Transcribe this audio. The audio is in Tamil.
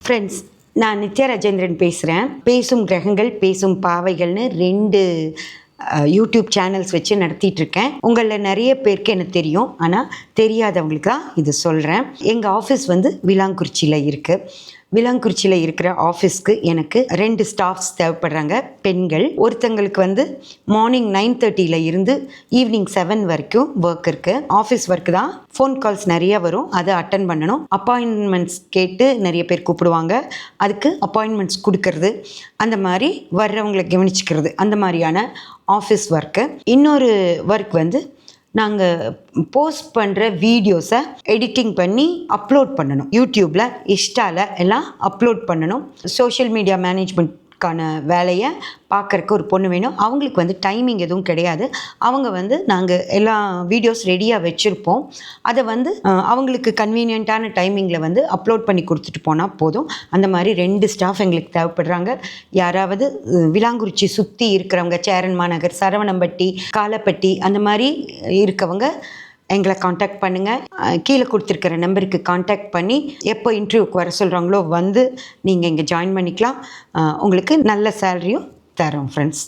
ஃப்ரெண்ட்ஸ், நான் நித்யா ராஜேந்திரன் பேசுகிறேன். பேசும் கிரகங்கள் பேசும் பாவைகள்னு 2 யூடியூப் சேனல்ஸ் வச்சு நடத்திட்டுருக்கேன். உங்களில் நிறைய பேருக்கு எனக்கு தெரியும், ஆனால் தெரியாதவங்களுக்கு தான் இது சொல்கிறேன். எங்கள் ஆஃபீஸ் வந்து விளாங்குறிச்சியில் இருக்குது. விளாங்குறிச்சியில் இருக்கிற ஆஃபீஸ்க்கு எனக்கு 2 ஸ்டாஃப்ஸ் தேவைப்படுறாங்க, பெண்கள். ஒருத்தங்களுக்கு வந்து மார்னிங் 9:30 இருந்து ஈவினிங் 7 வரைக்கும் ஒர்க் இருக்குது. ஆஃபீஸ் ஒர்க் தான். ஃபோன் கால்ஸ் நிறையா வரும், அதை அட்டன் பண்ணணும். அப்பாயின்மெண்ட்ஸ் கேட்டு நிறைய பேர் கூப்பிடுவாங்க, அதுக்கு அப்பாயின்மெண்ட்ஸ் கொடுக்கறது, அந்த மாதிரி வர்றவங்களை கவனிச்சிக்கிறது, அந்த மாதிரியான ஆஃபீஸ் ஒர்க்கு. இன்னொரு ஒர்க் வந்து நாங்கள் போஸ்ட் பண்ணுற வீடியோஸை எடிட்டிங் பண்ணி அப்லோட் பண்ணணும். யூடியூப்பில், இன்ஸ்டாவில் எல்லாம் அப்லோட் பண்ணணும். சோஷியல் மீடியா மேனேஜ்மெண்ட்கான வேலையை பார்க்குறக்கு ஒரு பொண்ணு வேணும். அவங்களுக்கு வந்து டைமிங் எதுவும் கிடையாது. அவங்க வந்து நாங்கள் எல்லா வீடியோஸ் ரெடியாக வச்சுருப்போம். அதை வந்து அவங்களுக்கு கன்வீனியண்ட்டான டைமிங்கில் வந்து அப்லோட் பண்ணி கொடுத்துட்டு போனால் போதும். அந்த மாதிரி 2 ஸ்டாஃப் எங்களுக்கு தேவைப்படுறாங்க. யாராவது விளாங்குறிச்சி சுற்றி இருக்கிறவங்க, சேரன்மா நகர், சரவணம்பட்டி, காலப்பட்டி அந்த மாதிரி இருக்கவங்க எங்களை காண்டாக்ட் பண்ணுங்கள். கீழே கொடுத்துருக்கிற நம்பருக்கு காண்டாக்ட் பண்ணி எப்போ இன்டர்வியூக்கு வர சொல்கிறாங்களோ வந்து நீங்கள் இங்கே ஜாயின் பண்ணிக்கலாம். உங்களுக்கு நல்ல சேலரியும் தரோம் ஃப்ரெண்ட்ஸ்.